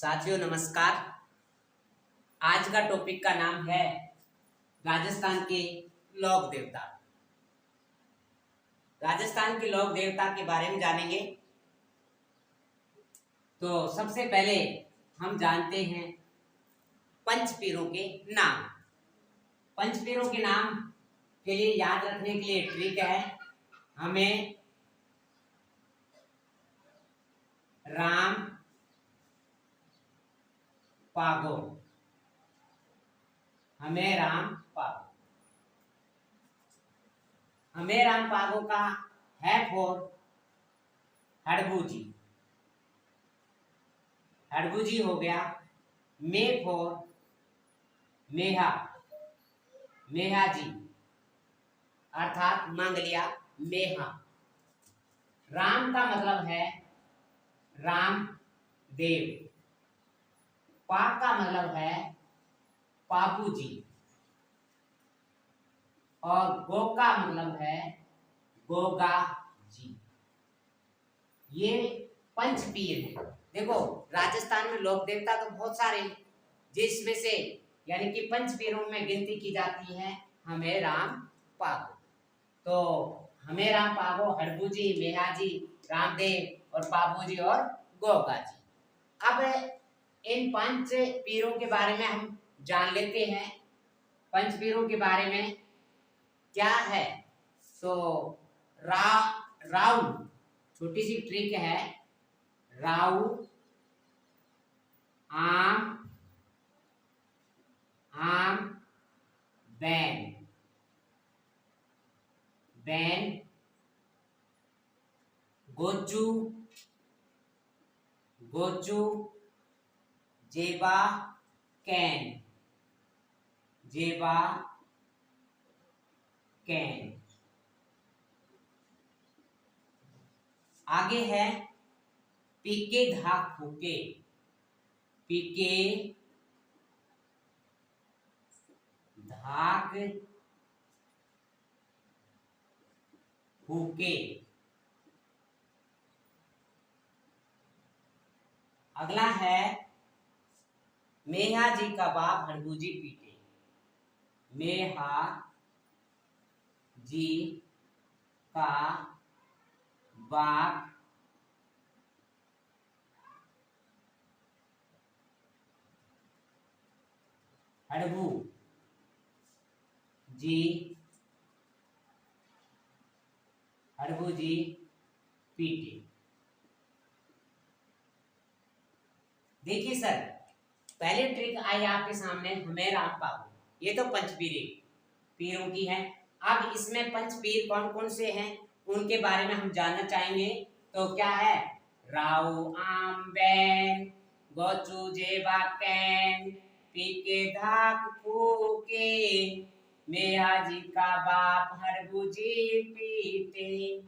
साथियों नमस्कार। आज का टॉपिक का नाम है राजस्थान के लोक देवता। राजस्थान के लोक देवता के बारे में जानेंगे। तो सबसे पहले हम जानते हैं पंचपीरों के नाम। पंचपीरों के नाम के लिए याद रखने के लिए ट्रिक है, हमें राम पागो, हमें राम पागो, हमें राम पागो का है फॉर हड़बूजी, हड़बूजी हो गया। मे फॉर मेहा, मेहा जी अर्थात मांग लिया मेहा। राम का मतलब है राम देव, पा का मतलब है पापू जी, और गो का मतलब है गोगा जी। ये पंचपीर है। देखो राजस्थान में लोक देवता तो बहुत सारे हैं, जिसमें से यानी कि पंचपीरों में गिनती की जाती है हमें राम पागो। तो हमें राम पागो, हड़बू जी, मेहा जी, रामदेव और पापू जी और गोगा जी। अब इन पंच पीरों के बारे में हम जान लेते हैं। पंच पीरों के बारे में क्या है, तो राव छोटी सी ट्रिक है। राव आम आम बैन, बैन गोचू, गोचू जेबा कैन, जेबा कैन। आगे है पीके धाक फूके, पीके धाक फूके। अगला है मेहा जी का बाप हड़बूजी पीटे, मेहा जी का बाप हड़बू जी, हड़बू जी पीटे। देखिए सर, पहले ट्रिक आई आपके सामने हमें राम पागो, ये तो पंचपीरे पीरों की है। अब इसमें पंचपीर कौन कौन से हैं उनके बारे में हम जानना चाहेंगे। तो क्या है, राव आम बैन, गोचू जेबा कैन, पीके धाक फूके, मेहा जी का बाप हड़बूजी पीटे।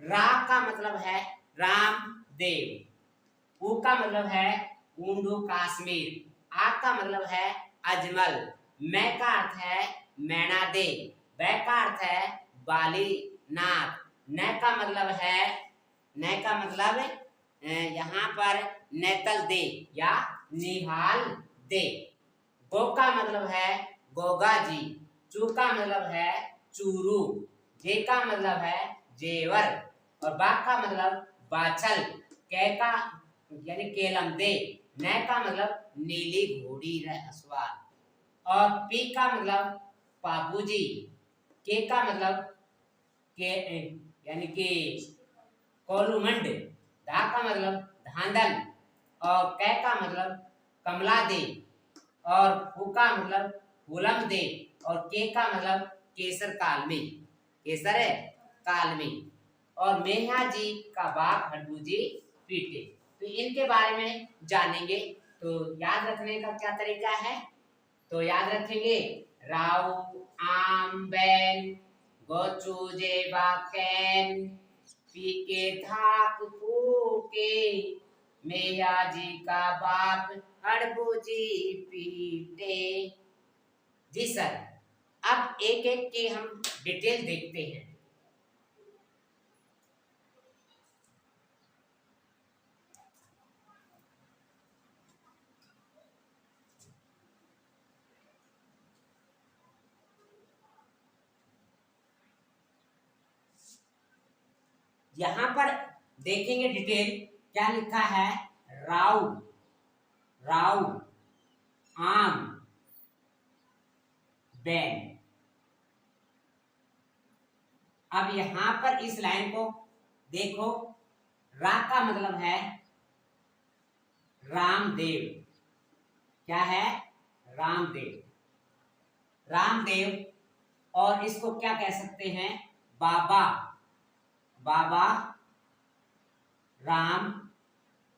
रा का मतलब है राम देव, ऊ का मतलब है ऊंडू कश्मीर, आ का मतलब है अजमल, मैं का अर्थ है मैना दे, बै का अर्थ है बाली नाथ, न का मतलब है, न का मतलब यहाँ पर नेतल दे या निहाल दे, गो का मतलब है गोगा जी, चू का मतलब है चूरू, जे का मतलब है जेवर, और बा का मतलब बाछल, कै का यानी केलम दे, न का मतलब नीली घोड़ी सवार, और पी का मतलब पापूजी, के का मतलब के यानी कि कोलुमंड, धा का मतलब धांधल, और कै का मतलब कमला दे, और फू का मतलब फूलम दे, और के का मतलब केसर कालमी, केसर है कालमी, और मेहा जी का बाप हड़बूजी पीटे। तो इनके बारे में जानेंगे। तो याद रखने का क्या तरीका है, तो याद रखेंगे राव आम बैन, गोचू जेबा कैन, पीके धाक फूके, मेहा जी का बाप हड़बूजी पीटे। जी सर, अब एक एक के हम डिटेल देखते हैं। यहां पर देखेंगे डिटेल क्या लिखा है, राउ, राउ, आम, बैन। अब यहां पर इस लाइन को देखो, रा का मतलब है रामदेव, क्या है, रामदेव, रामदेव। और इसको क्या कह सकते हैं, बाबा, बाबा रामदेव,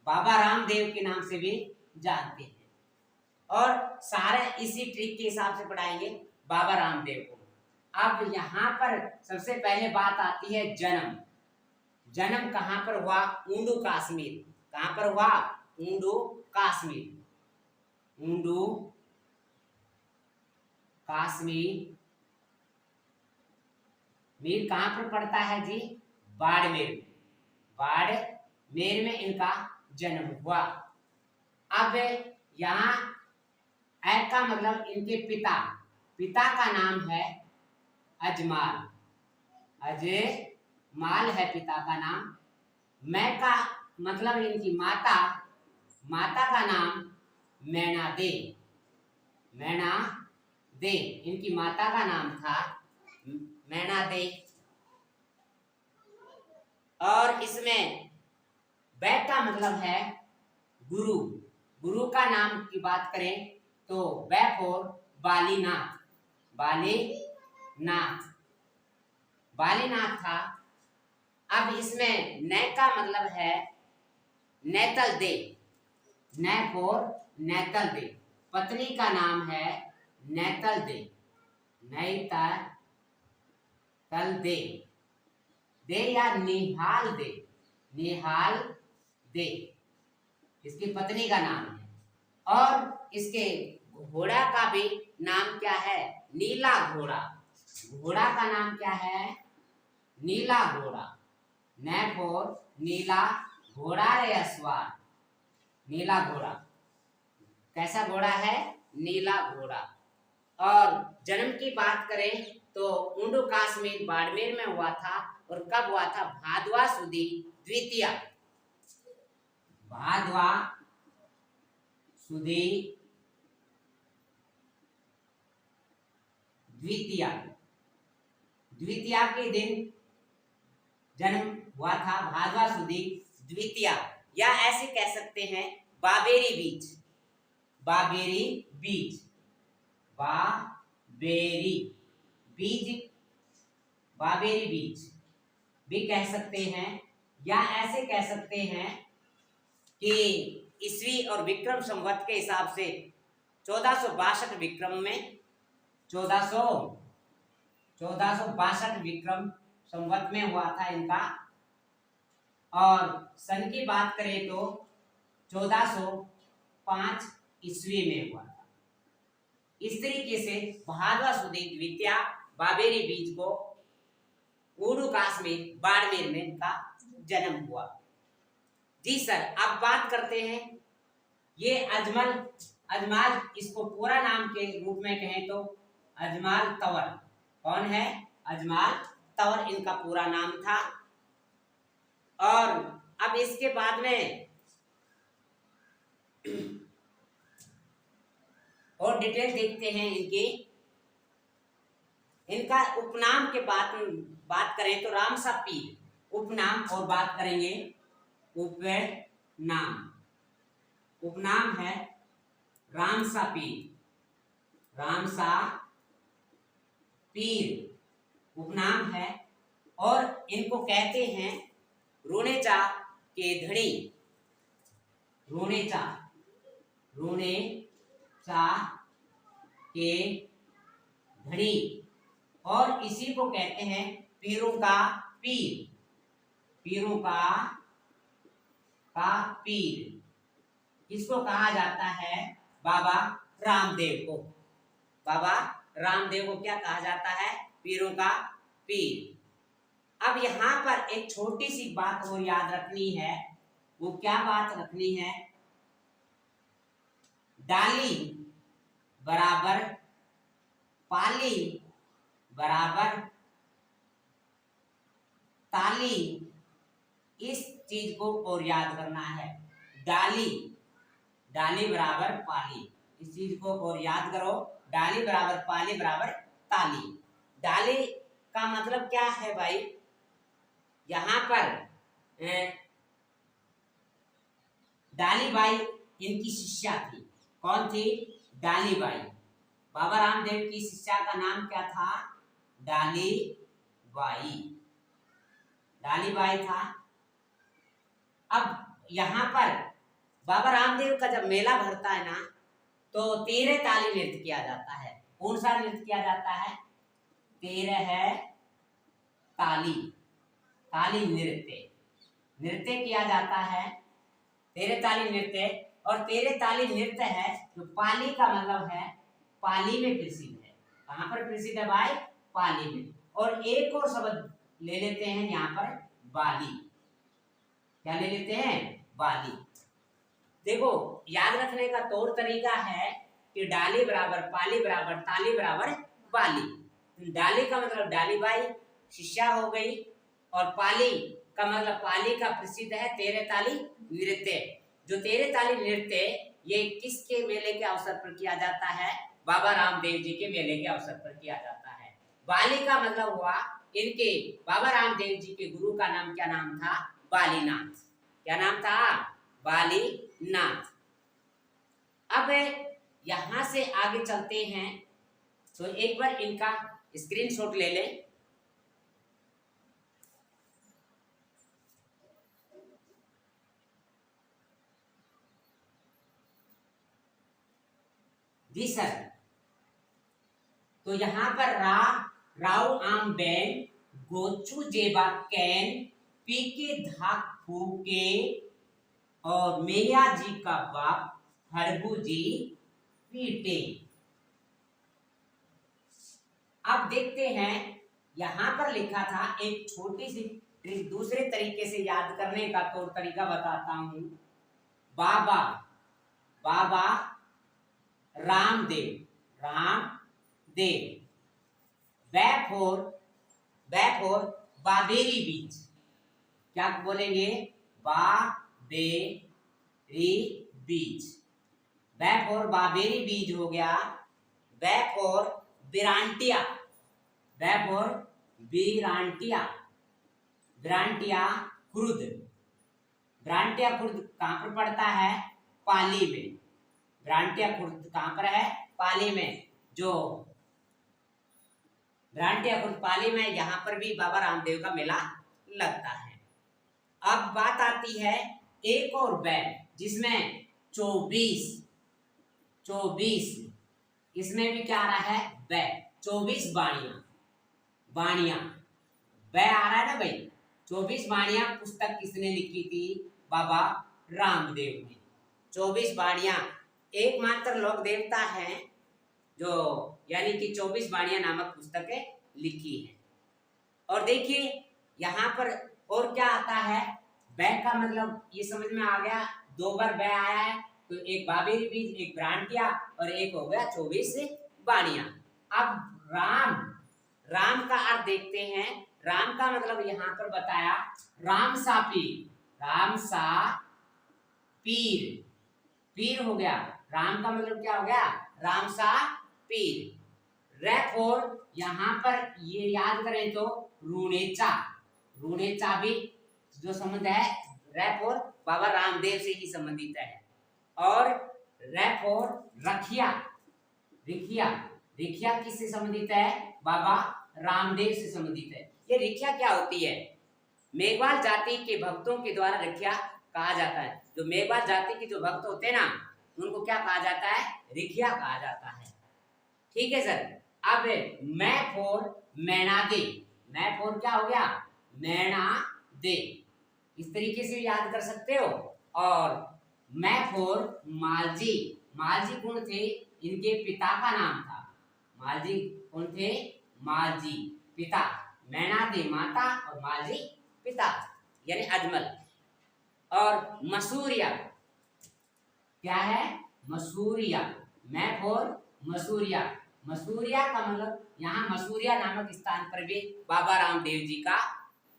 बाबा रामदेव के नाम से भी जानते हैं। और सारे इसी ट्रिक के हिसाब से पढ़ाएंगे बाबा रामदेव को। अब यहाँ पर सबसे पहले बात आती है जन्म। जन्म कहाँ पर हुआ, ऊंडू कश्मीर। कहाँ पर हुआ, ऊंडू कश्मीर, ऊंडू कश्मीर। मीर कहाँ पर पड़ता है जी, बाड़मेर, बाड़मेर में इनका जन्म हुआ। अब यहाँ ऐ का मतलब इनके पिता, पिता का नाम है अजमाल, अजमाल है पिता का नाम। मैं का मतलब इनकी माता, माता का नाम मैना दे, मैना दे, इनकी माता का नाम था मैना दे। और इसमें बै का मतलब है गुरु, गुरु का नाम की बात करें तो बैफोर बालीनाथ, बालीनाथ, बालीनाथ था। अब इसमें नै का मतलब है नैतल दे, नै फोर नैतल दे, पत्नी का नाम है नैतल दे, नैतल दे, दे या निहाल दे, निहाल दे इसकी पत्नी का नाम है। और इसके घोड़ा का भी नाम क्या है, नीला घोड़ा, घोड़ा का नाम क्या है, नीला घोड़ा, नै फोर नीला घोड़ा रे अस्वार, नीला घोड़ा, कैसा घोड़ा है, नीला घोड़ा। और जन्म की बात करें तो ऊंडू कश्मीर बाड़मेर में हुआ था। और कब हुआ था, भादवा सुदी द्वितीया, भादवा सुदी द्वितीया, द्वितीया के दिन जन्म हुआ था, भादवा सुदी द्वितीया, या ऐसे कह सकते हैं बाबेरी बीज, बाबेरी बीज, बाबेरी बीज, बाबेरी बीज भी कह सकते हैं। या ऐसे कह सकते हैं कि ईस्वी और विक्रम संवत के हिसाब से 1462 विक्रम में, 1462 विक्रम संवत में हुआ था इनका। और सन की बात करें तो 1405 ईस्वी में हुआ था। इस तरीके से भादवा सुदी द्वितीया बाबेरी बीज को ऊंडू कश्मीर बाड़मेर में इनका जन्म हुआ। जी सर, अब बात करते हैं ये अजमल, अजमाल, इसको पूरा नाम के रूप में कहें तो अजमाल तंवर, कौन है, अजमाल तंवर इनका पूरा नाम था। और अब इसके बाद में और डिटेल देखते हैं इनकी। इनका उपनाम के बात करें तो रामसा पीर उपनाम, और बात करेंगे उपनाम, उपनाम है रामसा पीर, रामसा पीर उपनाम है। और इनको कहते हैं रोनेचा के धड़ी, रोनेचा, रोनेचा के धड़ी। और इसी को कहते हैं पीरों का पीर, पीरों का पीर। इसको कहा जाता है बाबा रामदेव को, बाबा रामदेव को क्या कहा जाता है, पीरों का पीर। अब यहाँ पर एक छोटी सी बात और याद रखनी है, वो क्या बात रखनी है, डाली बराबर पाली बराबर ताली, इस चीज को और याद करना है। डाली, डाली बराबर पाली, इस चीज को और याद करो। डाली बराबर पाली बराबर ताली। डाली का मतलब क्या है भाई? यहां पर डाली बाई इनकी शिष्या थी। कौन थी? डाली बाई। बाबा रामदेव की शिष्या का नाम क्या था? डाली बाई, डाली बाई था। अब यहां पर बाबा रामदेव का जब मेला भरता है ना, तो 13 ताली नृत्य किया जाता है। कौन सा नृत्य किया जाता है? 13 है ताली, ताली नृत्य, नृत्य किया जाता है। 13 ताली नृत्य, और 13 ताली नृत्य है जो पाली का मतलब है, पाली में प्रसिद्ध है। कहां पर प्रसिद्ध है भाई? पाली में। और एक और शब्द ले लेते हैं यहाँ पर, बाली। क्या ले लेते हैं? बाली। देखो, याद रखने का तौर तरीका है कि डाली बराबर पाली बराबर ताली बराबर बाली। डाली का मतलब डाली बाई शिष्या हो गई, और पाली का मतलब पाली का प्रसिद्ध है 13 ताली नृत्य। जो 13 ताली नृत्य ये किसके मेले के अवसर पर किया जाता है? बाबा रामदेव जी के मेले के अवसर पर किया जाता है। बाली का मतलब हुआ इनके बाबा रामदेव जी के गुरु का नाम क्या नाम था? बालीनाथ। क्या नाम था? बालीनाथ। अब यहां से आगे चलते हैं, तो एक बार इनका स्क्रीनशॉट ले लें। जी सर। तो यहां पर राव आम बैन गोचू जेबा कैन पीके धाक फूके और मैया जी का बाप हरबू जी पीटे। अब देखते हैं, यहां पर लिखा था एक छोटी सी ट्रिक, दूसरे तरीके से याद करने का तौर तरीका बताता हूं। बाबा, बाबा रामदेव, रामदेव। बैफोर बाबेरी बीज। क्या बोलेंगे? बाबेरी बीज। बैफोर बाबेरी बीज हो गया। बैफोर बिरांटिया, बैफोर बिरांटिया, बिरांटिया खुर्द। बिरांटिया खुर्द कहां पर पड़ता है? पाली में। बिरांटिया खुर्द कहां पर है? पाली में। जो बिरांटिया खुर्द पाली में, यहां पर भी बाबा रामदेव का मेला लगता है। अब बात आती है एक और बैल, जिसमें 24 इसमें भी क्या आ रहा है? बैल। 24 बाणियां, बाणियां बै आ रहा है ना भाई। 24 बाणियां पुस्तक किसने लिखी थी? बाबा रामदेव ने। 24 बाणियां एकमात्र लोक देवता है जो, यानी कि 24 बाणियां नामक पुस्तकें लिखी है। और देखिए यहाँ पर और क्या आता है? बै का मतलब ये समझ में आ गया, 2 बार बै आया है, तो एक बाबेरी बीज, एक ब्रांटिया, और एक हो गया 24 बाणियां। अब राम का अर्थ देखते हैं। राम का मतलब यहाँ पर बताया राम सा पीर, राम सा पीर, पीर हो गया। राम का मतलब क्या हो गया? राम सा पीर। रैफोर यहां पर ये याद करें तो रूणेचा, रूणेचा भी जो संबंध है रैफोर बाबा रामदेव से ही संबंधित है। और रैफोर रखिया, रिखिया, रिखिया किससे संबंधित है? बाबा रामदेव से संबंधित है। ये रिखिया क्या होती है? मेघवाल जाति के भक्तों के द्वारा रिखिया कहा जाता है। जो मेघवाल जाति के जो भक्त होते हैं ना, उनको क्या कहा जाता है? रिखिया कहा जाता है। ठीक है सर। अब मैं फोर मैना दे, मैं फोर क्या हो गया? मैना दे, इस तरीके से याद कर सकते हो। और मैं फोर मालजी, मालजी कौन थे? इनके पिता का नाम था। मालजी कौन थे? मालजी पिता, मैना दे माता और मालजी पिता, यानी अजमल। और मसूरिया क्या है? मसूरिया, मैं फोर मसूरिया। मसूरिया का मतलब यहाँ मसूरिया नामक स्थान पर भी बाबा रामदेव जी का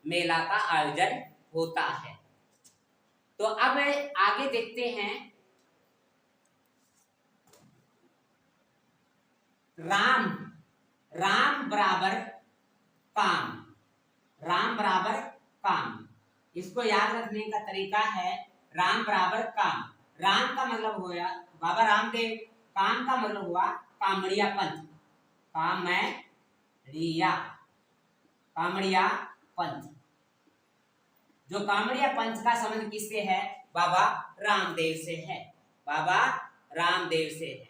मेला का आयोजन होता है। तो अब आगे देखते हैं, राम, राम बराबर काम, राम बराबर काम। इसको याद रखने का तरीका है, राम बराबर काम। राम का मतलब हुआ बाबा रामदेव, काम का मतलब हुआ कामड़िया पंथ, कामड़िया, कामड़िया पंथ। जो कामड़िया पंथ का संबंध किससे है? बाबा रामदेव से है, बाबा रामदेव से है।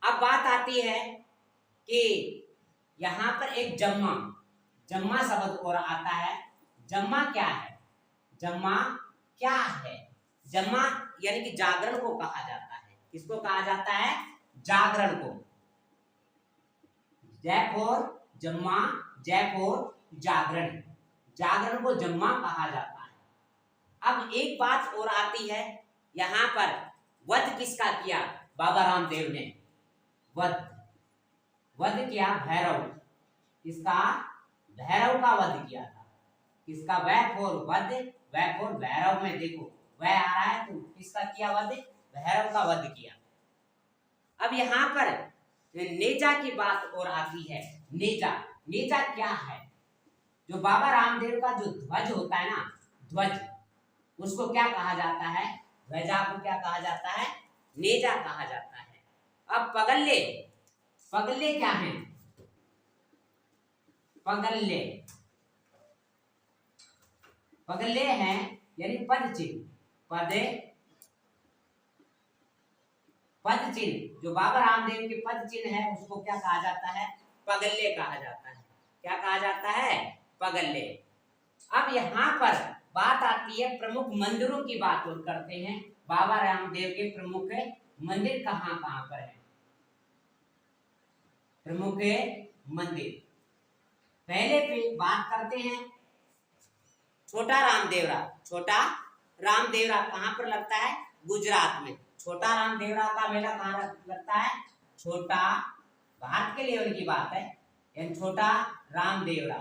अब बात आती है कि यहां पर एक जम्मा, जम्मा शब्द और आता है। जम्मा क्या है? जम्मा क्या है? जम्मा यानी कि जागरण को कहा जाता है। किसको कहा जाता है? जागरण को। जयपुर जम्मा, जयपुर जागरण, जागरण को जम्मा कहा जाता है। अब एक बात और आती है, यहां पर वध किसका किया? बाबा रामदेव ने वध, वध किया भैरव, किसका? भैरव का वध किया था। किसका? वैफोर वध, वैफोर भैरव में देखो वह आ रहा है, तो किसका किया वध? भैरव का वध किया। अब यहाँ पर नेजा की बात और आती है। नेजा, नेजा क्या है? जो बाबा रामदेव का जो ध्वज होता है ना, ध्वज, उसको क्या कहा जाता है? ध्वजा को क्या कहा जाता है? नेजा कहा जाता है। अब पगल्ले, पगल्ले क्या है? पगल्ले, पगल्ले हैं यानी पद चिन्ह, पद, पद चिन्ह। जो बाबा रामदेव के पद चिन्ह है उसको क्या कहा जाता है? पगल्ले कहा जाता है। क्या कहा जाता है? पगल्ले। अब यहाँ पर बात आती है, प्रमुख मंदिरों की बात और करते हैं। बाबा रामदेव के प्रमुख मंदिर कहाँ कहाँ पर है? प्रमुख मंदिर, पहले पे बात करते हैं छोटा रामदेवरा। छोटा रामदेवरा कहाँ पर लगता है? गुजरात में। छोटा रामदेवरा का मेला कहाँ लगता है? छोटा, भारत के लेवल की बात है, यानी छोटा रामदेवरा,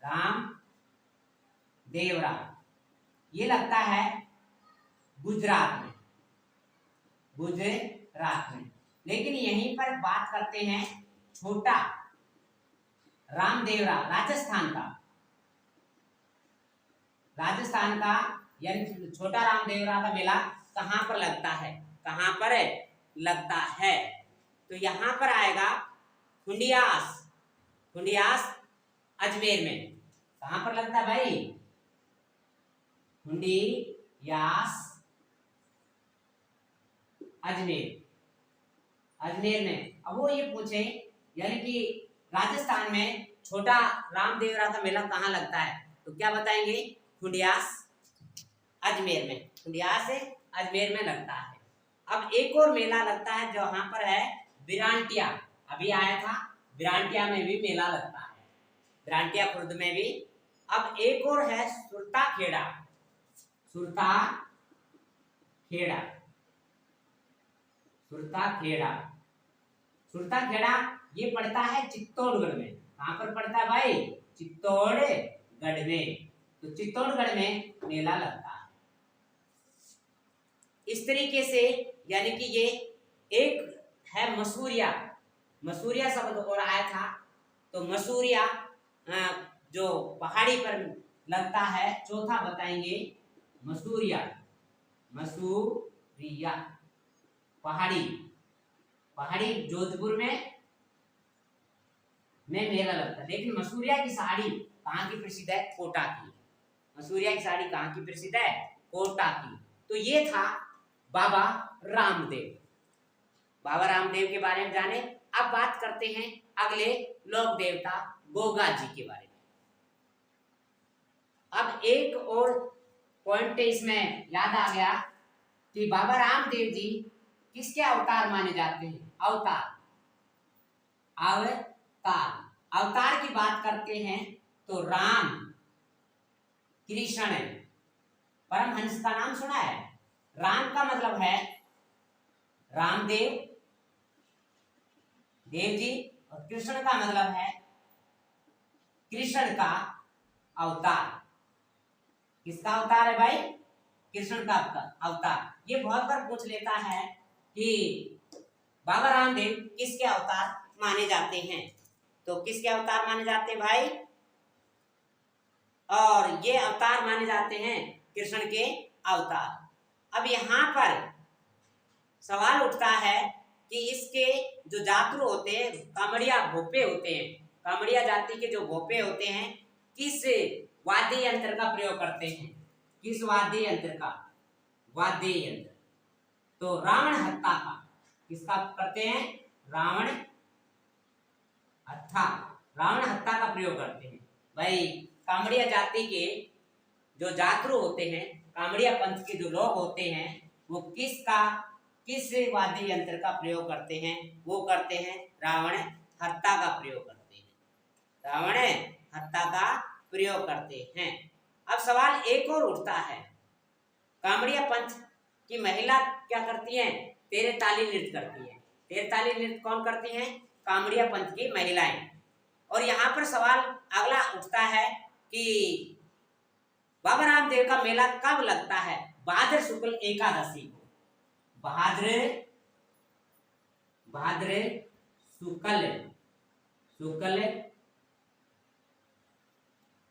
राम देवरा, ये लगता है गुजरात में, गुजरात में। लेकिन यहीं पर बात करते हैं छोटा रामदेवरा राजस्थान का, राजस्थान का, यानी छोटा रामदेवरा का मेला कहाँ पर लगता है? कहाँ पर लगता है? तो यहाँ पर आएगा खुंडियास, खुंडियास अजमेर में। कहाँ पर लगता है भाई? खुंडियास अजमेर, अजमेर में। अब वो ये पूछे, यानी कि राजस्थान में छोटा रामदेवरा का मेला कहाँ लगता है, तो क्या बताएंगे? खुंडियास अजमेर में, खुंडियास अजमेर में लगता है। अब एक और मेला लगता है जहां पर है बिरांटिया, अभी आया था, बिरांटिया में भी मेला लगता है, बिरांटिया खुर्द में भी। अब एक और है सुरता खेड़ा, सुरता खेड़ा, सुरता खेड़ा, सुरता खेड़ा ये पड़ता है चित्तौड़गढ़ में। कहां पर पड़ता है भाई? चित्तौड़गढ़ में। तो चित्तौड़गढ़ में मेला लगता है। इस तरीके से, यानी कि ये एक है मसूरिया, मसूरिया शब्द और आया था, तो मसूरिया जो पहाड़ी पर लगता है। चौथा बताएंगे मसूरिया, मसूरिया पहाड़ी, पहाड़ी जोधपुर में मेला लगता है। लेकिन मसूरिया की साड़ी कहाँ की प्रसिद्ध है? कोटा की। मसूरिया की साड़ी कहाँ की प्रसिद्ध है? कोटा की। तो ये था बाबा रामदेव, बाबा रामदेव के बारे में जाने। अब बात करते हैं अगले लोक देवता गोगा जी के बारे में। अब एक और पॉइंट इसमें याद आ गया कि बाबा रामदेव जी किसके अवतार माने जाते हैं? अवतार, अवतार, अवतार की बात करते हैं तो राम, कृष्ण, परमहंस का नाम सुना है? राम का मतलब है रामदेव देव जी, और कृष्ण का मतलब है कृष्ण का अवतार। किसका अवतार है भाई? कृष्ण का अवतार। ये बहुत बार पूछ लेता है कि बाबा रामदेव किसके अवतार माने जाते हैं, तो किसके अवतार माने जाते हैं भाई? और ये अवतार माने जाते हैं कृष्ण के अवतार। अब यहाँ पर सवाल उठता है कि इसके जो जातरू होते हैं, कामड़िया भोपे होते हैं, कामड़िया जाति के जो भोपे होते हैं, किस वाद्य यंत्र का प्रयोग करते हैं? किस वाद्य यंत्र का? वाद्य यंत्र। तो रावण हत्था का। किसका करते हैं? रावण हत्था। रावण हत्था का प्रयोग करते हैं। भाई कामड़िया जाति के जो जातरू होते हैं, कामड़िया पंथ के जो लोग होते हैं, वो किस वाद्य यंत्र का प्रयोग करते हैं? वो करते हैं रावण हत्था का प्रयोग करते हैं। रावण हत्था का प्रयोग करते हैं। अब सवाल एक और उठता है, कामड़िया पंथ की महिला क्या करती हैं? तेरे ताली नृत्य करती है। तेरे ताली नृत्य कौन करती हैं? कामड़िया पंथ की महिलाएं। और यहाँ पर सवाल अगला उठता है कि बाबा रामदेव का मेला कब लगता है? भाद्र शुक्ल एकादशी को। भाद्र शुक्ल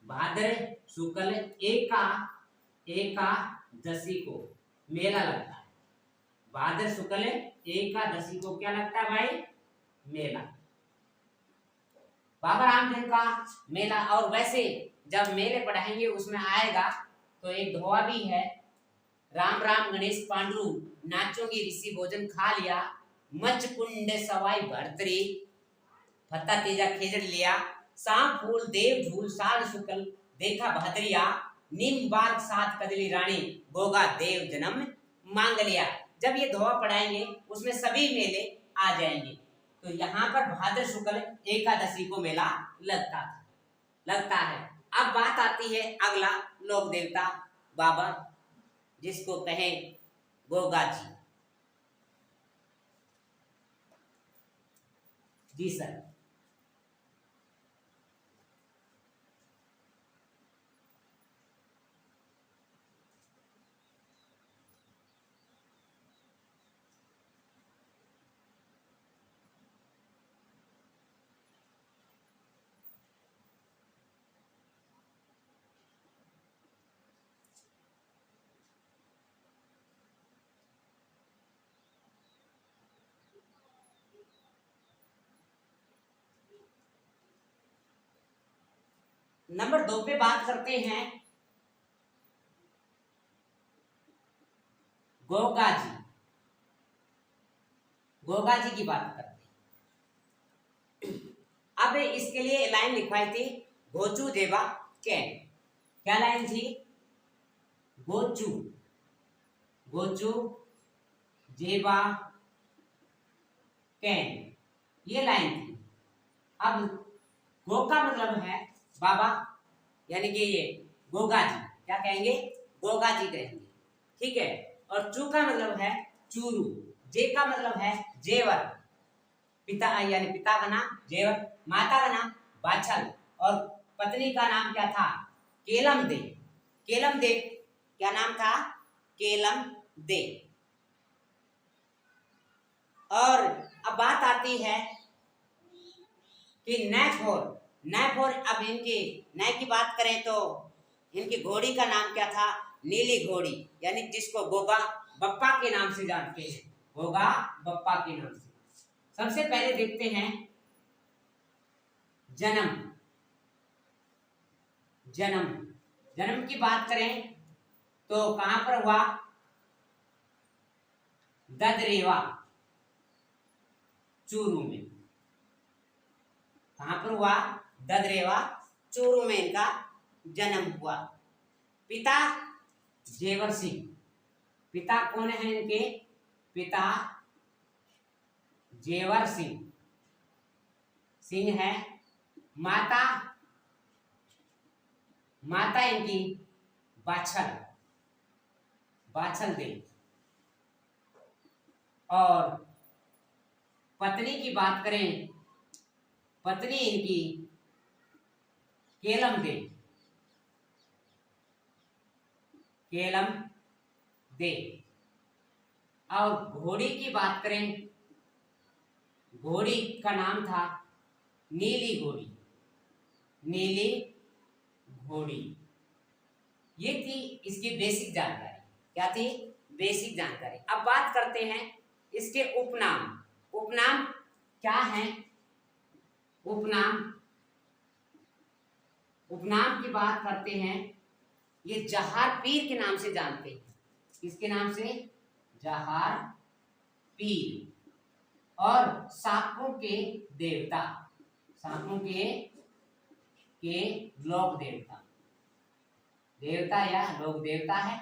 भाद्र शुक्ल एकादशी को मेला लगता है। भाद्र शुक्ल एकादशी को क्या लगता है भाई? मेला। बाबा रामदेव का मेला। और वैसे जब मेले पढ़ाएंगे उसमें आएगा तो एक धोआ भी है, राम राम गणेश पांडु नाचोगी ऋषि भोजन खा लिया, मच कुंड सवाई भरतरी फत्ता तेजा खेजड़ लिया, शाम फूल देव झूल साल शुक्ल देखा भादरिया, नीम बाग सात कदली रानी गोगा देव जन्म मांग लिया। जब ये धोआ पढ़ाएंगे उसमें सभी मेले आ जाएंगे। तो यहाँ पर भाद्र शुक्ल एकादशी को मेला लगता है। अब बात आती है अगला लोक देवता बाबा, जिसको कहें गोगा जी। जी सर। नंबर 2 पे बात करते हैं गोगा जी। गोगा जी की बात करते हैं। अब इसके लिए लाइन लिखवाई थी गोचू देवा कैन। क्या लाइन थी? गोचू जेबा कैन, ये लाइन थी। अब गो का मतलब है बाबा, यानी कि ये गोगा जी। क्या कहेंगे? गोगा जी कहेंगे। ठीक है। और चू का मतलब है चूरू। जे का मतलब है जेवर। पिता यानी पिता का नाम जेवर, माता का नाम बाछल, और पत्नी का नाम क्या था? केलम दे। केलम दे क्या नाम था? केलम दे। और अब बात आती है कि नैफोर। अब इनकी नय की बात करें तो इनकी घोड़ी का नाम क्या था? नीली घोड़ी, यानी जिसको गोगा बप्पा के नाम से जानते हैं। गोगा बप्पा के नाम से। सबसे पहले देखते हैं जन्म की बात करें तो कहां पर हुआ? ददरेवा चूरू में। कहां पर हुआ? ददरेवा चूरू में इनका जन्म हुआ। पिता जेवर सिंह। पिता कौन है इनके? पिता जेवर सिंह है। माता इनकी बाछल दे। और पत्नी की बात करें, पत्नी इनकी केलम दे। केलम दे। और घोड़ी की बात करें, घोड़ी का नाम था नीली घोड़ी, नीली घोड़ी। ये थी इसकी बेसिक जानकारी। क्या थी? बेसिक जानकारी। अब बात करते हैं इसके उपनाम। उपनाम क्या है? उपनाम, उपनाम की बात करते हैं, ये जहार पीर के नाम से जानते हैं। किसके नाम से? जहार पीर। और सांपों के देवता, सांपों के लोक देवता, देवता या लोक देवता है।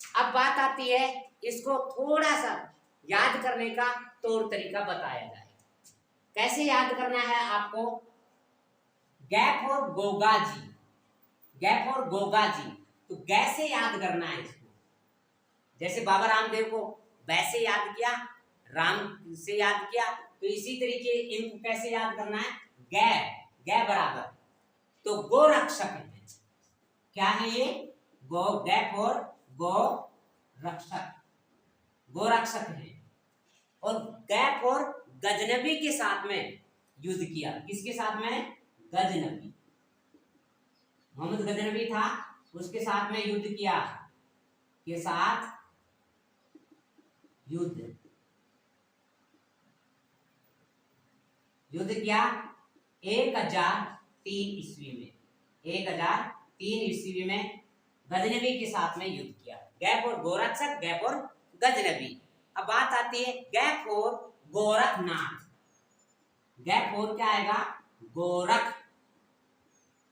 अब बात आती है, इसको थोड़ा सा याद करने का तौर तरीका बताया जाए। कैसे याद करना है आपको? गै और गोगा जी, गै और गोगा जी, तो गै से याद करना है इसको। जैसे बाबा रामदेव को वैसे याद किया, राम से याद किया, तो इसी तरीके इनको कैसे याद करना है? गै, गै बराबर तो गो रक्षक है। क्या है ये? गो, गै और गो रक्षक, गो रक्षक है। और गै और गजनबी के साथ में युद्ध किया। किसके साथ में? गजनबी, मोहम्मद गजनबी था, उसके साथ में युद्ध किया, के साथ युद्ध किया 1003 ईस्वी में, 1003 ईस्वी में गजनबी के साथ में युद्ध किया। गैप और गोरक्षक, गैप और गजनबी। अब बात आती है गैप और गोरखनाथ। गैप और क्या आएगा?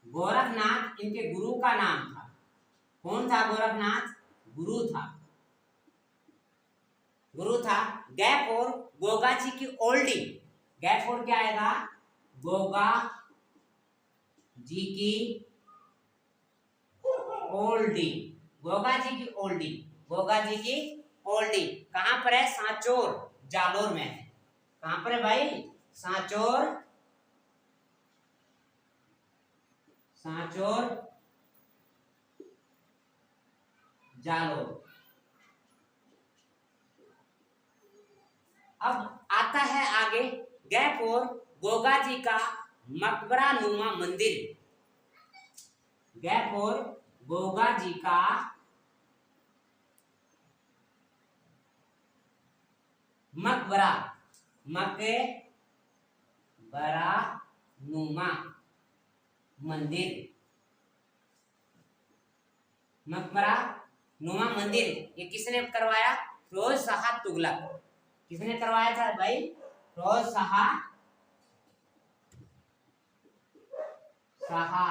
गोरखनाथ इनके गुरु का नाम था। कौन था गोरखनाथ? गुरु था। गैप और गोगा जी की ओल्डी। गैप और क्या आएगा? गोगा जी की ओल्डी, गोगा जी की ओल्डी, गोगा जी की ओल्डी कहां पर है? सांचौर, जालोर में है। कहां पर है भाई? सांचौर, जालोर। अब आता है आगे गैप और गोगा जी का मकबरा नुमा मंदिर। गैप और गोगा जी का मकबरा नुमा मंदिर। मकबरा नुमा मंदिर ये किसने करवाया? फिरोज शाह तुगलक। किसने करवाया था भाई? फिरोज शाह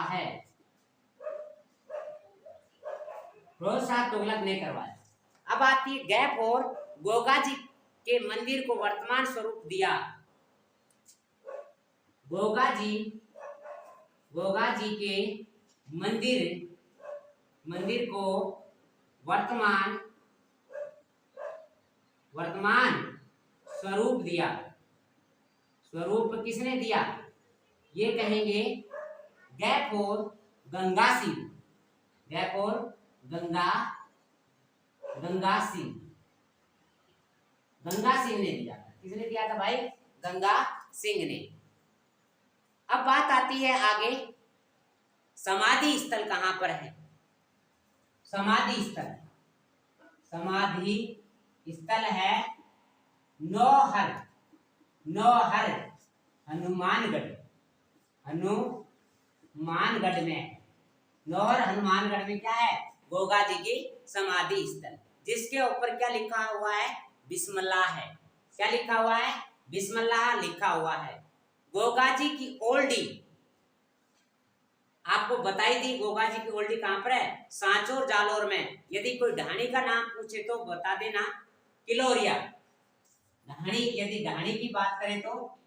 है, फिरोज शाह तुगलक ने करवाया। अब आती है गैप और गोगा जी के मंदिर को वर्तमान स्वरूप दिया। गोगा जी के मंदिर को वर्तमान स्वरूप दिया। स्वरूप किसने दिया? ये कहेंगे गैप और गंगा सिंह। गैप और गंगा सिंह ने दिया था। किसने दिया था भाई? गंगा सिंह ने। अब बात आती है आगे, समाधि स्थल कहां पर है? समाधि स्थल है नौहर हनुमानगढ़ में। नौहर हनुमानगढ़ में क्या है? गोगा जी की समाधि स्थल, जिसके ऊपर क्या लिखा हुआ है? बिस्मिल्लाह है। क्या लिखा हुआ है? बिस्मिल्लाह लिखा हुआ है। गोगा जी की ओल्डी आपको बताई दी। गोगा जी की ओल्डी कहां पर है? सांचौर, जालोर में। यदि कोई ढाणी का नाम पूछे तो बता देना किलोरिया। ढाणी, यदि ढाणी की बात करें तो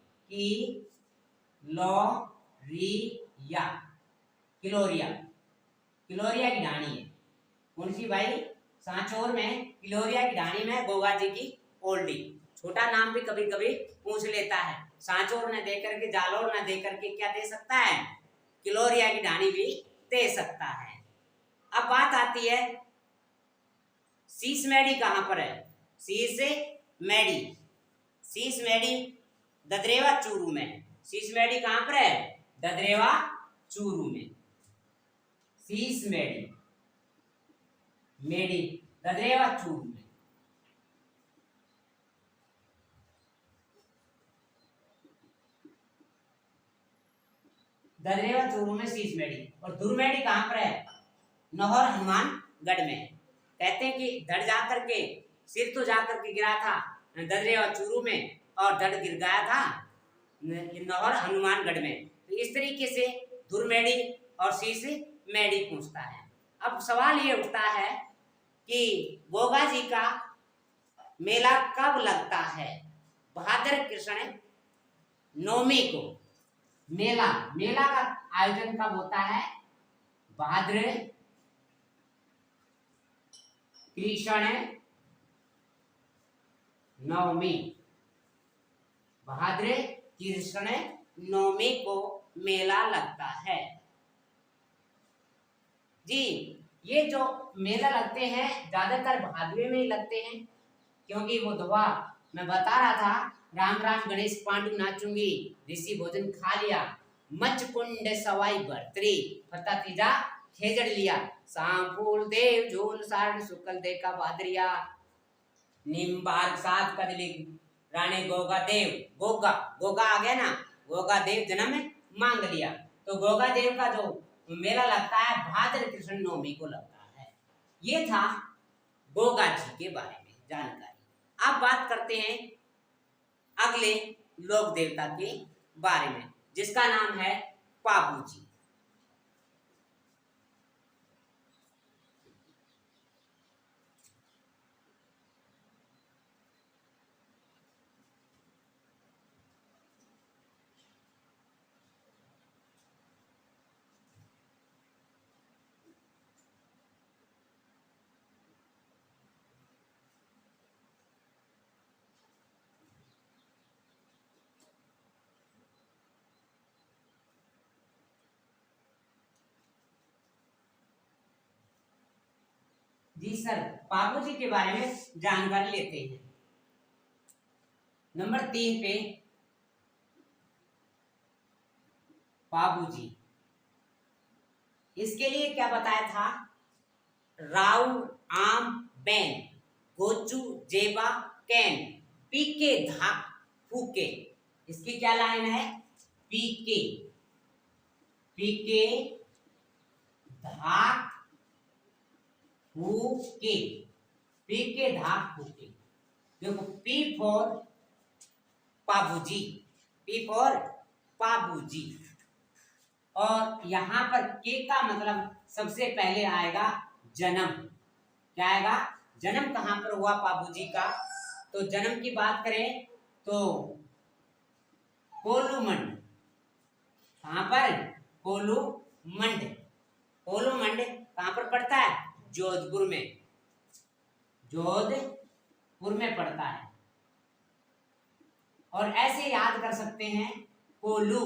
किलोरिया की ढाणी है। कौन सी भाई? सांचौर में किलोरिया की ढाणी में गोगा जी की ओल्डी। छोटा नाम भी कभी कभी पूछ लेता है। सांचौर न दे करके, जालोर न दे करके क्या दे सकता है? किलोरिया की ढाणी भी दे सकता है। अब बात आती है शीश मेडी कहां पर है। शीश मेडी, शीश मेडी ददरेवा चूरू में। शीश मेडी कहां पर है? ददरेवा चूरू में। शीश मेडी, मेडी ददरेवा चूरू में। ददरेवा चूरू में शीश मेडी। और दुर्मेडी कहां पर है? नौहर हनुमानगढ़ में। कहते हैं कि धड़ जाकर के सिर तो जाकर के गिरा था ददरेवा चूरू में और धड़ गिर गया था नौहर हनुमानगढ़ में। तो इस तरीके से दुर्मेडी और शीश मेडी पूछता है। अब सवाल ये उठता है कि गोगा जी का मेला कब लगता है? भाद्र कृष्ण नवमी को। मेला, मेला का आयोजन कब होता है? भाद्र कृष्ण नवमी। भाद्र कृष्ण नवमी को मेला लगता है जी। ये जो मेला लगते हैं ज्यादातर भादवे में ही लगते हैं, क्योंकि वो दुआ मैं बता रहा था, राम राम गणेश पांडु नाचूंगी, ऋषि भोजन खा लिया, मच कुंड सवाई भरतरी, फता तीजा खेजड़ लिया, शाम फूल देव झूल सारण शुक्ल दे का बादरिया, निम्बार सात कदली रानी गोगा देव। गोगा, गोगा आ गया ना, गोगा देव जन्म मांग लिया। तो गोगा देव का जो मेला लगता है भाद्र कृष्ण नवमी को लगता है। ये था गोगा जी के बारे में जानकारी। अब बात करते हैं अगले लोक देवता के बारे में, जिसका नाम है पाबू जी। जी सर, पाबू जी के बारे में जानकारी लेते हैं। नंबर 3 पे पाबू जी, इसके लिए क्या बताया था? राउ आम बैन गोचू जेबा कैन पीके धाक फूके। इसकी क्या लाइन है? पीके, पीके धाक फूके, पीके धाक फूके। देखो P for Pabuji, P for Pabuji. और यहां पर के का मतलब सबसे पहले आएगा जन्म। क्या आएगा? जन्म कहां पर हुआ पाबूजी का? तो जन्म की बात करें तो कोलूमंड। कहां पर? कोलूमंड। कोलूमंड कहां पर पड़ता है? जोधपुर में, जोधपुर में पड़ता है। और ऐसे याद कर सकते हैं कोलू,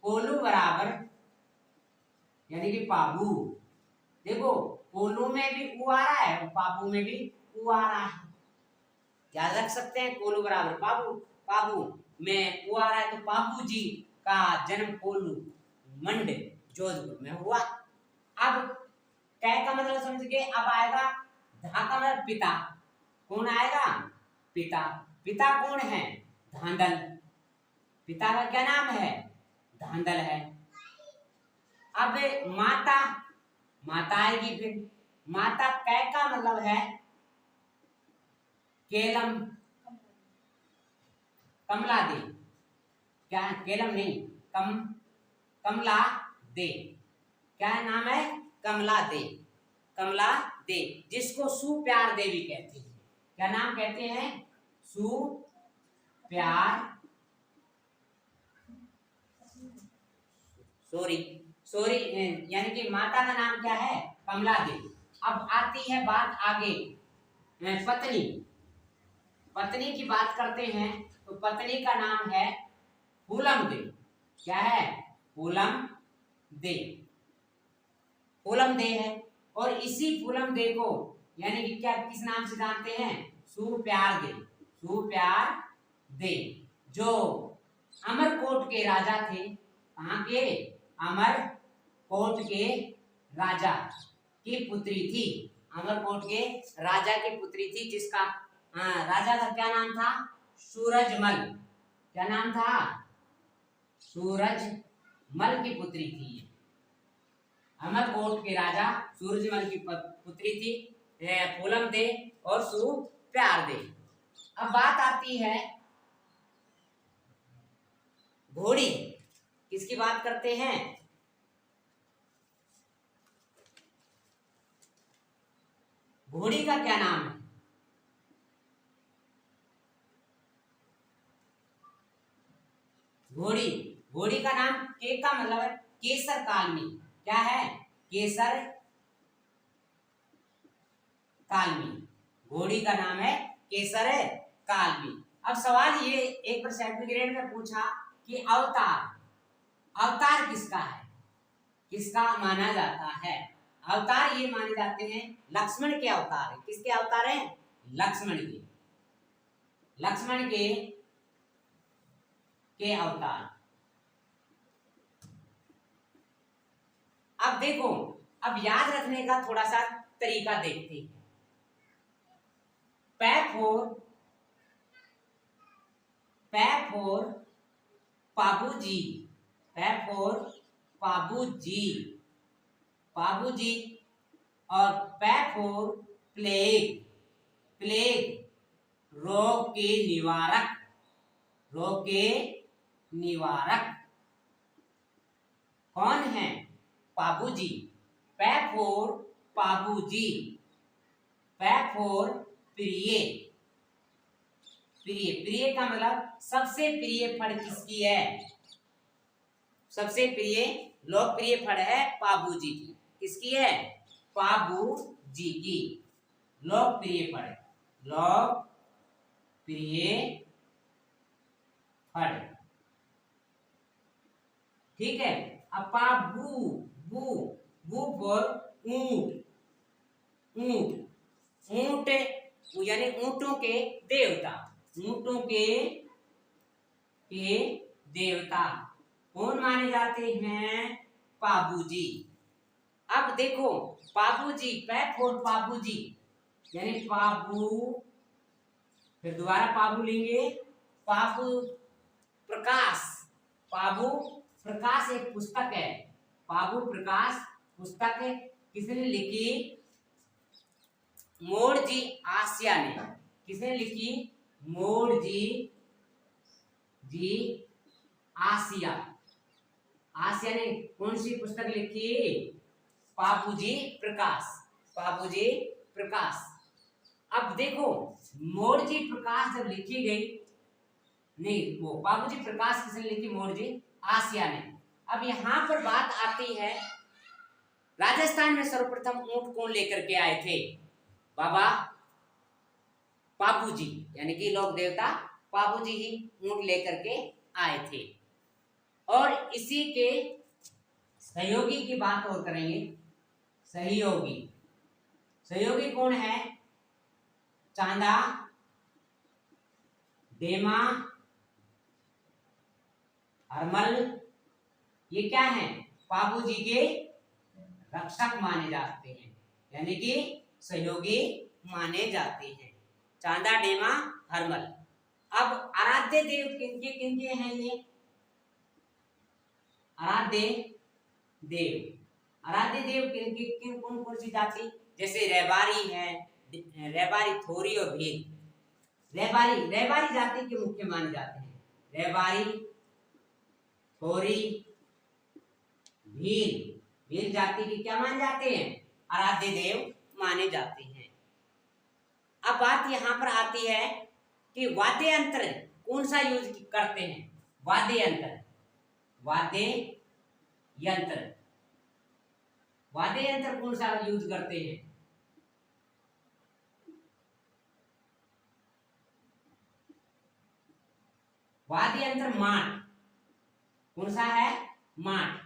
कोलू बराबर यानी कि पाबू। देखो कोलू में भी ऊ आ रहा है और पाबू में भी ऊ आ रहा है, याद रख सकते हैं। कोलू बराबर पाबू, पाबू में ऊ आ रहा है, तो पाबू जी का जन्म कोलू मंड जोधपुर में हुआ। अब कै का मतलब समझ गए। अब आएगा धा का मतलब पिता। कौन आएगा? पिता। पिता कौन है? धांधल। पिता का क्या नाम है? धांधल है। अब माता, माता आएगी फिर। माता कै का मतलब है? केलम, कमला दे। क्या? केलम नहीं, कमला दे। क्या नाम है? कमला दे, कमला दे, जिसको सुप्यार देवी कहते हैं। क्या नाम कहते हैं? सुप्यार, सॉरी यानी कि माता का नाम क्या है? कमला देवी। अब आती है बात आगे पत्नी। पत्नी की बात करते हैं तो पत्नी का नाम है फूलम दे। क्या है? फूलम दे, फूलम दे है। और इसी फूलम दे को यानी कि क्या किस नाम से जानते हैं? सुप्यार दे। सुप्यार दे जो अमरकोट के राजा थे। कहाँ के? अमरकोट के राजा की पुत्री थी। अमरकोट के राजा की पुत्री थी जिसका राजा का क्या नाम था? सूरजमल। क्या नाम था? सूरजमल की पुत्री थी। अमरकोट के राजा सूरजमल की पुत्री थी फूलम दे और सुप्यार दे। अब बात आती है घोड़ी। किसकी बात करते हैं? घोड़ी का क्या नाम है? घोड़ी। घोड़ी का नाम के का मतलब है केसर कालमी। क्या है? केसर कालमी। घोड़ी का नाम है केसर कालमी। अब सवाल ये एक बार सर्टिफिकेट में पूछा कि अवतार, अवतार किसका है? किसका माना जाता है? अवतार ये माने जाते हैं लक्ष्मण के अवतार है। किसके अवतार हैं? लक्ष्मण के। लक्ष्मण के अवतार। अब देखो, अब याद रखने का थोड़ा सा तरीका देखते हैं। पै फोर पाबूजी। पै फोर पाबूजी, पाबूजी। और पै फोर प्लेग। प्लेग रोग के निवारक। रोग के निवारक कौन है? पाबूजी। पै फोर पाबूजी। पै फोर प्रिय। प्रिय, प्रिय का मतलब सबसे प्रिय फल किसकी है? सबसे प्रिय लोकप्रिय फल है पाबूजी की। किसकी है? पाबूजी की लोकप्रिय फल। लोकप्रिय फल। ठीक है। अब पाबू बू बू फॉर ऊंट। ऊंट। ऊंट यानी ऊंटों के देवता। ऊंटों के देवता कौन माने जाते हैं? पाबूजी। अब देखो पाबूजी, पै फोर पाबूजी यानी पाबू, फिर दोबारा पाबू लेंगे। पाबू प्रकाश। पाबू प्रकाश एक पुस्तक है। पाबू प्रकाश पुस्तक किसने लिखी? मोरजी आसिया ने। किसने लिखी? मोरजी आसिया। आसिया ने कौन सी पुस्तक लिखी? पाबूजी प्रकाश। पाबूजी प्रकाश। अब देखो मोरजी प्रकाश जब लिखी गई, नहीं वो पाबूजी प्रकाश किसने लिखी? मोरजी आसिया ने। अब यहां पर बात आती है राजस्थान में सर्वप्रथम ऊंट कौन लेकर के आए थे? बाबा पाबूजी यानी कि लोक देवता पाबूजी ही ऊंट लेकर के आए थे। और इसी के सहयोगी की बात और करेंगे। सहयोगी, सहयोगी कौन है? चांदा, डेमा, हरमल। ये क्या है? पाबूजी के रक्षक माने जाते हैं, यानी कि सहयोगी माने जाते हैं। चांदा, डेमा, हरमल। अब आराध्य देव किनके हैं? ये आराध्य देव। आराध्य देव किन कौन कौन सी जाति? जैसे रेबारी है, रेबारी, थोरी और भील। रेबारी जाति के मुख्य माने जाते हैं। रेबारी, थोरी, भील जाति के क्या माने जाते हैं? आराध्य देव माने जाते हैं। अब बात यहां पर आती है कि वाद्य यंत्र कौन सा यूज करते हैं? वाद्य यंत्र, वाद्य यंत्र, वाद्य यंत्र कौन सा यूज करते हैं? वाद्य यंत्र माट। कौन सा है? माट।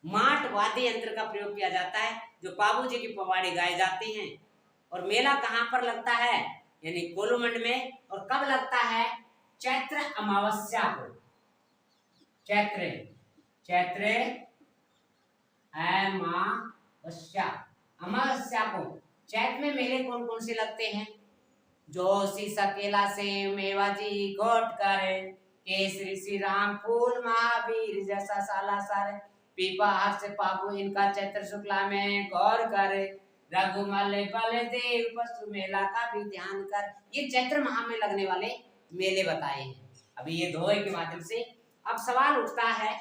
माट वाद्य यंत्र का प्रयोग किया जाता है, जो बाबू जी की पवाड़े गाए जाते हैं। और मेला कहाँ पर लगता है, यानी कोलूमंड में। और कब लगता है, चैत्र अमावस्या को। चैत्र चैत्र अमावस्या, अमावस्या को। चैत्र में मेले कौन कौन से लगते हैं, जोशी सकेला से मेवाजी घोट कर, केसरी श्री राम फूल महावीर जैसा साला सारे, पीपा हाथ से पापू इनका चैत्र शुक्ला में गौर कर, रघुमल बलदेव पशु मेला का भी ध्यान कर। ये चैत्र माह में लगने वाले मेले बताए हैं अभी ये दोहे के माध्यम से। अब सवाल उठता है,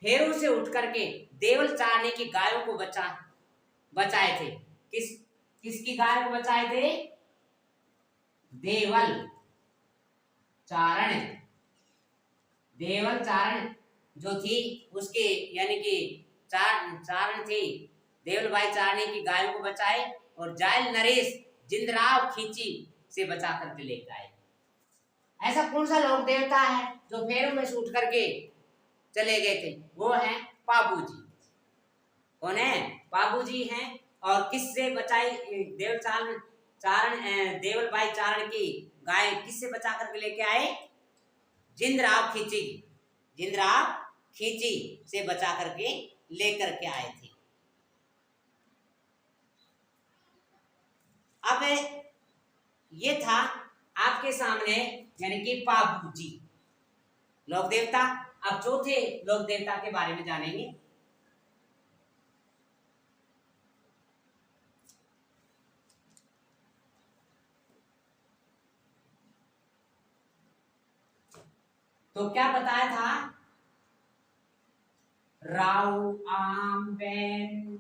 फेरों से उठ करके देवल चारने की गायों को बचाए थे। किसकी गाय को बचाए थे, देवल चारण। देवल चारण जो थी उसके, यानी कि चारण थी, देवल भाई चारने की गायों को बचाए। और जायल नरेश जिंदराव खींची से बचा करके लेकर आए। ऐसा कौन सा लोक देवता है जो फेरों में से उठ करके चले गए थे, वो है पाबू जी। कौन है, पाबू जी हैं। और किससे बचाई, देवल भाई चारण की गाय किससे बचा करके लेके आए, जिंदराव खींची, जिंदराव खींची से बचा करके लेकर के आए थे। अब ये था आपके सामने, यानी कि पाबू जी लोक देवता। अब चौथे लोक देवता के बारे में जानेंगे। तो क्या बताया था, राउ आम बैन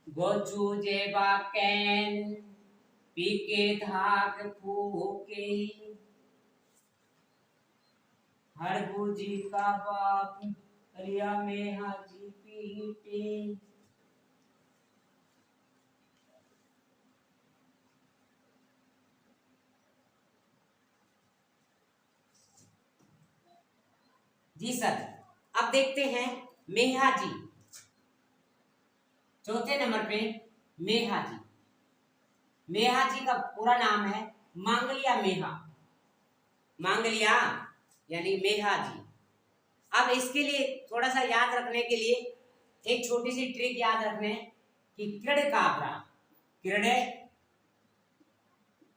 गोचू जेबा कैन पीके धाक फूके, हरबूजी का बाप कलिया में हाजी पीटे। जी सर। अब देखते हैं मेहा जी, चौथे नंबर पे मेहा जी। मेहा जी का पूरा नाम है मांगलिया मेहा, मांगलिया यानी मेहा जी। अब इसके लिए थोड़ा सा याद रखने के लिए एक छोटी सी ट्रिक याद रखने कि कृड काबरा, कृड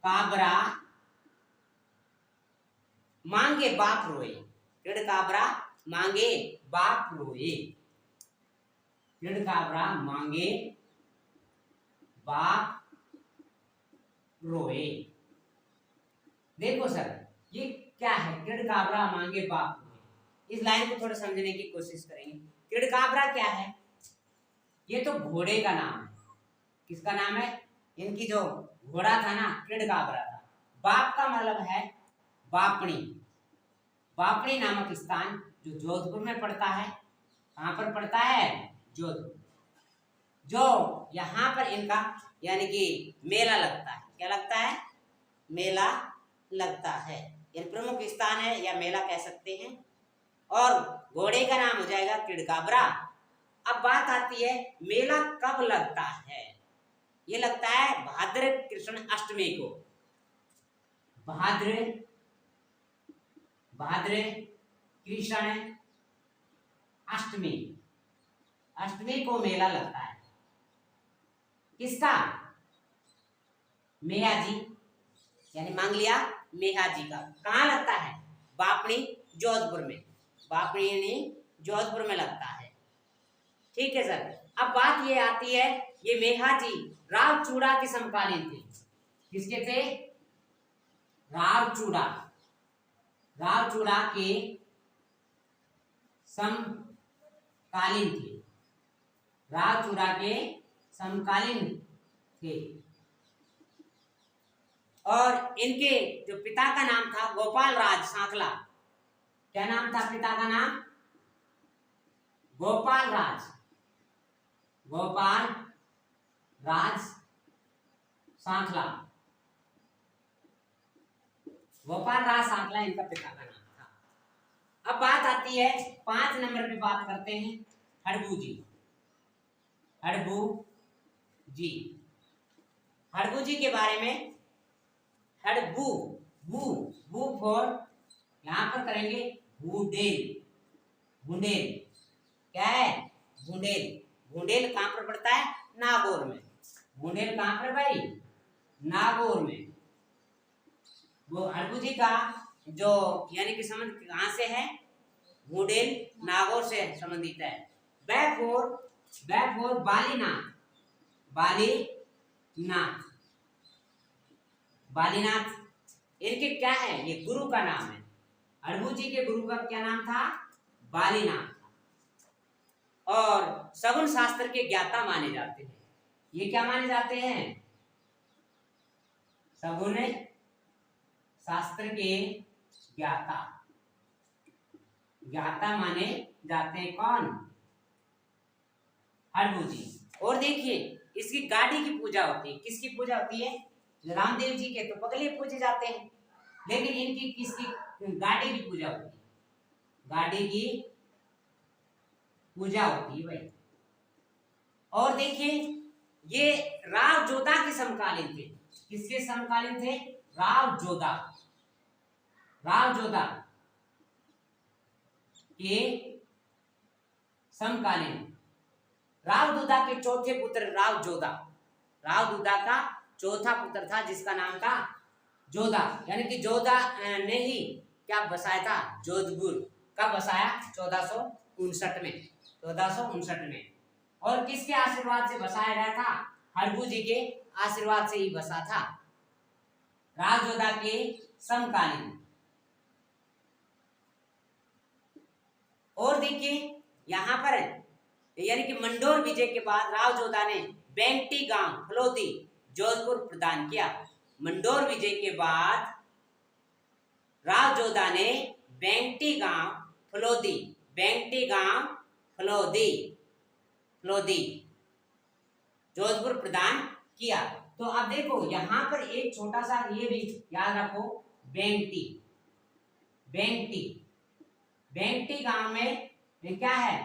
काबरा मांगे बाप रोए, कृड काबरा मांगे बाप रोए, कृड काबरा मांगे बाप रोए। देखो सर ये क्या है, कृड काबरा मांगे बाप रोए। इस लाइन को थोड़ा समझने की कोशिश करेंगे। कृड काबरा क्या है, ये तो घोड़े का नाम है। किसका नाम है, इनकी जो घोड़ा था ना, कृड काबरा था। बाप का मतलब है बापणी, बापणी नामक स्थान जो जोधपुर में पड़ता है। कहां पर पड़ता है, जोधपुर। जो यहाँ पर इनका यानी कि मेला लगता है। क्या लगता है, मेला लगता है। यह प्रमुख स्थान है या मेला कह सकते हैं। और घोड़े का नाम हो जाएगा कृडकाबरा। अब बात आती है मेला कब लगता है, ये लगता है भाद्र कृष्ण अष्टमी को। भाद्र कृष्ण अष्टमी, अष्टमी को मेला लगता है। किसका, मेहा जी यानी मांगलिया मेहा जी का। कहाँ लगता है, बापणी जोधपुर में, बापणी यानी जोधपुर में लगता है। ठीक है सर। अब बात ये आती है, ये मेहा जी रावचूड़ा के समकालीन थे। किसके थे, रावचूड़ा, रावचूड़ा के समकालीन थे, रावचूड़ा के समकालीन थे। और इनके जो पिता का नाम था गोपाल राज सांखला। क्या नाम था पिता का नाम, गोपाल राज, गोपाल राज सांखला, गोपाल राज सांखला इनका पिता का नाम था। अब बात आती है 5 नंबर पे बात करते हैं हड़बूजी, हड़बूजी, हड़बूजी के बारे में, हड़बू, बू, बू फॉर, यहां पर करेंगे बूंदेल, बूंदेल क्या है, बूंदेल, बूंदेल कहां पर पड़ता है, नागौर में, बूंदेल कहां पर भाई, नागौर में। वो हड़बूजी का जो यानी कि संबंध कहां से है, बूंदेल नागौर से संबंधित है। बैफोर बालीनाथ, बालीनाथ, बालीनाथ इनके क्या है, ये गुरु का नाम है। हड़बूजी के गुरु का क्या नाम था, बालीनाथ, और सगुन शास्त्र के ज्ञाता माने जाते हैं। ये क्या माने जाते हैं, सगुन शास्त्र के ज्ञाता, ज्ञाता माने जाते हैं कौन, हड़बूजी। और देखिए इसकी गाड़ी की पूजा होती है, किसकी पूजा होती है, रामदेव जी के तो पगले पूजे जाते हैं, लेकिन इनकी किसकी, गाड़ी की पूजा होती है, गाड़ी की पूजा होती है भाई। और देखिए ये राव जोधा के समकालीन थे, किसके समकालीन थे, राव जोधा, राव जोधा के समकालीन। राव जोधा के चौथे पुत्र राव जोधा, राव जोधा का चौथा पुत्र था जिसका नाम था जोधा, यानी कि जोधा ने ही क्या बसाया था, जोधपुर। कब बसाया, 1459 में, 1459 में। और किसके आशीर्वाद से बसाया गया था, हड़बूजी के आशीर्वाद से ही बसा था, राव जोधा के समकालीन। और देखिए यहां पर यानी कि मंडोर विजय के बाद राव जोधा ने बेंटी गांव फलोदी जोधपुर प्रदान किया। मंडोर विजय के बाद राव जोधा ने बेंटी गांव फलोदी, बेंटी गांव फलोदी, फलोदी जोधपुर प्रदान किया। तो अब देखो यहां पर एक छोटा सा ये भी याद रखो, बेंटी, बेंटी, बेंटी गांव में क्या है,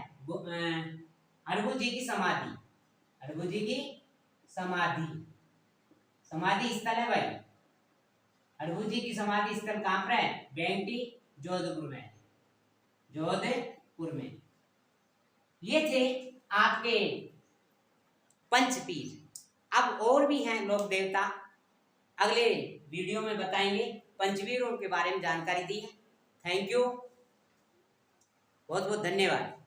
हड़बूजी की समाधि, हड़बूजी की समाधि, समाधि स्थल है भाई, हड़बूजी की समाधि स्थल कहां पर है, बेंटी जोधपुर में, जोधपुर में। ये थे आपके पंचपीर। अब और भी हैं लोक देवता, अगले वीडियो में बताएंगे, पंचवीरों के बारे में जानकारी दी है। थैंक यू, बहुत बहुत धन्यवाद।